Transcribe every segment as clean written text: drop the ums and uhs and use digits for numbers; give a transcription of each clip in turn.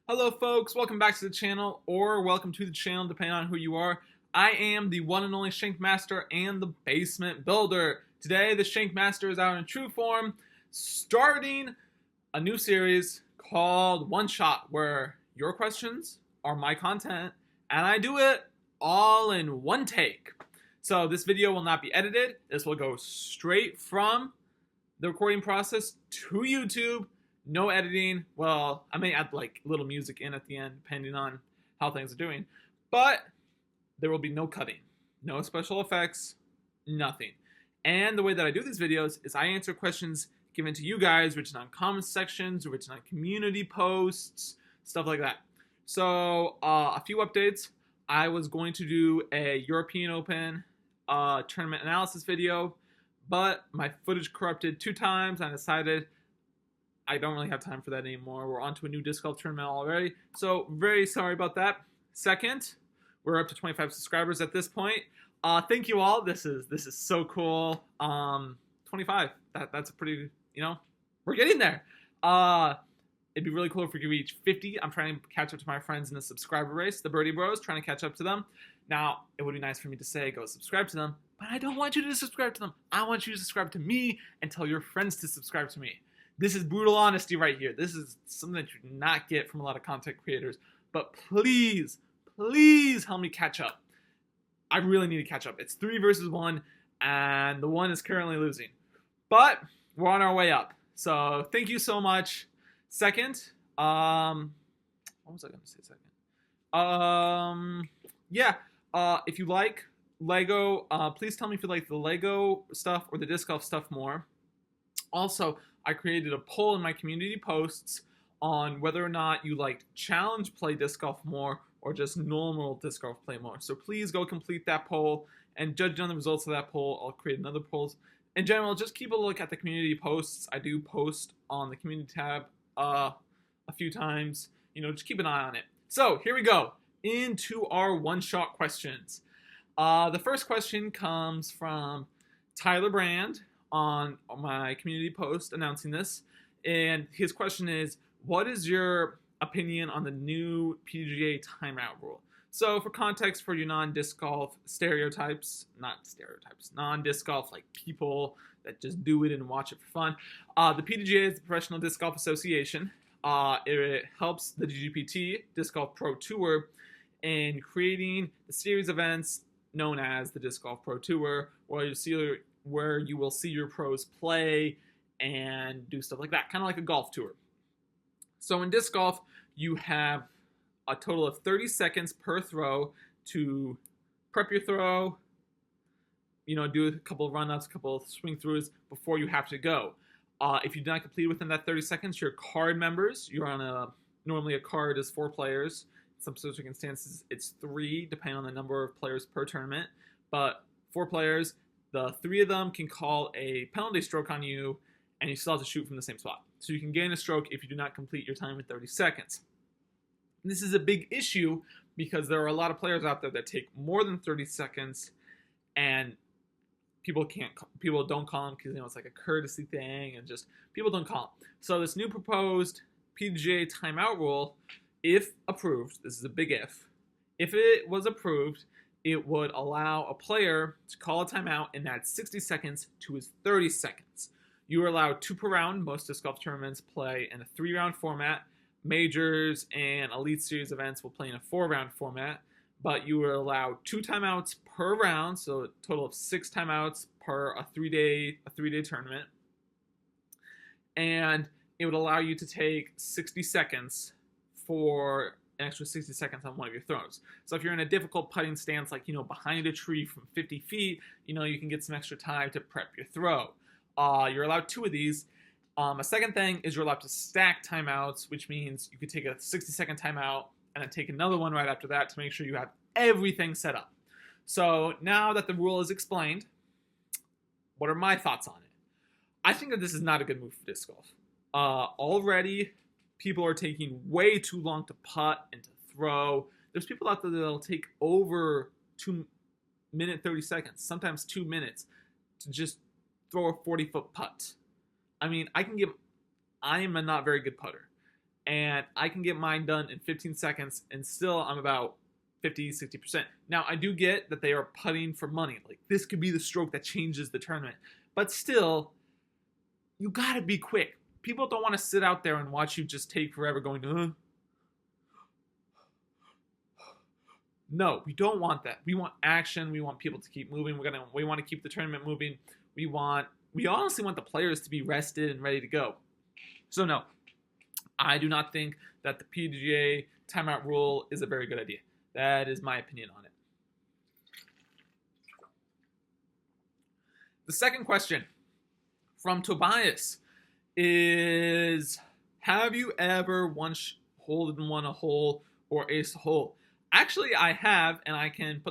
Hello folks, welcome back to the channel, or welcome to the channel depending on who you are. I am the one and only Shank Master and the Basement Builder. Today the Shank Master is out in true form, starting a new series called One Shot, where your questions are my content, and I do it all in one take. So this video will not be edited, this will go straight from the recording process to YouTube. No editing. Well, I may add like little music in at the end, depending on how things are doing. But there will be no cutting, no special effects, nothing. And the way that I do these videos is I answer questions given to you guys, written on comment sections, written on community posts, stuff like that. So a few updates. I was going to do a European Open tournament analysis video, but my footage corrupted 2 times, and I decided I don't really have time for that anymore. We're on to a new disc golf tournament already, so very sorry about that. Second, we're up to 25 subscribers at this point. Thank you all. This is so cool. 25. That's a pretty, we're getting there. It'd be really cool if we could reach 50. I'm trying to catch up to my friends in the subscriber race, the Birdie Bros, trying to catch up to them. Now, it would be nice for me to say go subscribe to them, but I don't want you to subscribe to them. I want you to subscribe to me and tell your friends to subscribe to me. This is brutal honesty right here. This is something that you do not get from a lot of content creators. But please, please help me catch up. I really need to catch up. It's 3 versus 1, and the 1 is currently losing. But we're on our way up. So thank you so much. Second, what was I going to say second? If you like Lego, please tell me if you like the Lego stuff or the disc golf stuff more. Also, I created a poll in my community posts on whether or not you liked challenge play disc golf more or just normal disc golf play more. So please go complete that poll, and judging on the results of that poll, I'll create another poll. In general, just keep a look at the community posts. I do post on the community tab a few times. Just keep an eye on it. So here we go into our one-shot questions. The first question comes from Tyler Brand on my community post announcing this, and his question is, what is your opinion on the new PGA timeout rule? So for context, for your non-disc golf non-disc golf like people that just do it and watch it for fun, the PGA is the Professional Disc Golf Association. It helps the DGPT, Disc Golf Pro Tour, in creating the series events known as the Disc Golf Pro Tour, where you will see your pros play and do stuff like that, kind of like a golf tour. So in disc golf, you have a total of 30 seconds per throw to prep your throw, do a couple of run-ups, a couple of swing-throughs before you have to go. If you do not complete within that 30 seconds, your card members, normally a card is 4 players. In some circumstances, it's 3, depending on the number of players per tournament, but 4 players. The 3 of them can call a penalty stroke on you, and you still have to shoot from the same spot. So you can gain a stroke if you do not complete your time in 30 seconds. And this is a big issue because there are a lot of players out there that take more than 30 seconds, and people don't call them because it's like a courtesy thing, and just people don't call them. So this new proposed PGA timeout rule, if approved, this is a big if it was approved, it would allow a player to call a timeout and add 60 seconds to his 30 seconds. You are allowed 2 per round. Most disc golf tournaments play in a 3-round format. Majors and Elite Series events will play in a 4-round format. But you are allowed 2 timeouts per round, so a total of 6 timeouts per a 3-day tournament. And it would allow you to take 60 seconds for an extra 60 seconds on one of your throws. So if you're in a difficult putting stance, like, behind a tree from 50 feet, you can get some extra time to prep your throw. You're allowed 2 of these. A second thing is you're allowed to stack timeouts, which means you could take a 60-second timeout and then take another one right after that to make sure you have everything set up. So now that the rule is explained, what are my thoughts on it? I think that this is not a good move for disc golf. Already, people are taking way too long to putt and to throw. There's people out there that'll take over 2 minutes, 30 seconds, sometimes 2 minutes, to just throw a 40-foot putt. I mean, I am a not very good putter. and I can get mine done in 15 seconds, and still I'm about 50-60%. Now, I do get that they are putting for money. Like, this could be the stroke that changes the tournament. But still, you gotta be quick. People don't want to sit out there and watch you just take forever going, No, we don't want that. We want action. We want people to keep moving. We want to keep the tournament moving. We honestly want the players to be rested and ready to go. So no, I do not think that the PGA timeout rule is a very good idea. That is my opinion on it. The second question from Tobias is, have you ever hole in one a hole or ace a hole? Actually, I have, and I can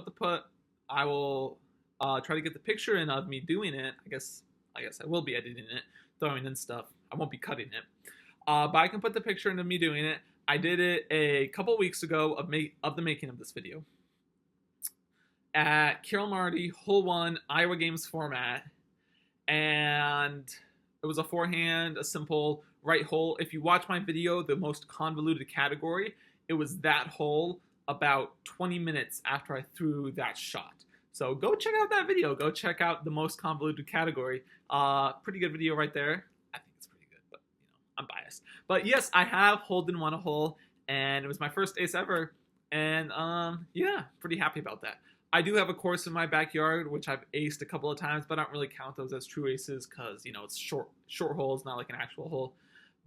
I will try to get the picture in of me doing it. I guess I will be editing it, throwing in stuff. I won't be cutting it. But I can put the picture in of me doing it. I did it a couple weeks ago of the making of this video at Carol Marty, hole 1, Iowa Games format. And it was a forehand, a simple right hole. If you watch my video, the most convoluted category, it was that hole about 20 minutes after I threw that shot. So go check out that video. Go check out the most convoluted category. Pretty good video right there. I think it's pretty good, but I'm biased. But yes, I have holed in one a hole, and it was my first ace ever. And yeah, pretty happy about that. I do have a course in my backyard, which I've aced a couple of times, but I don't really count those as true aces because, it's short holes, not like an actual hole.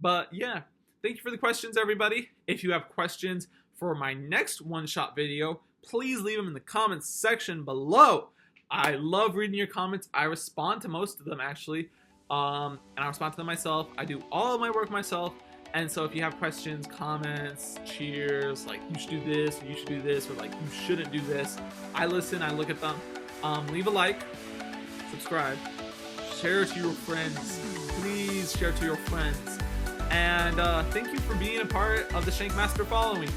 But yeah, thank you for the questions, everybody. If you have questions for my next one-shot video, please leave them in the comments section below. I love reading your comments. I respond to most of them, actually. And I respond to them myself. I do all of my work myself. And so if you have questions, comments, cheers, like you should do this, or you should do this, or like you shouldn't do this, I listen, I look at them. Leave a like, subscribe, share to your friends. Please share to your friends. And thank you for being a part of the Shankmaster following.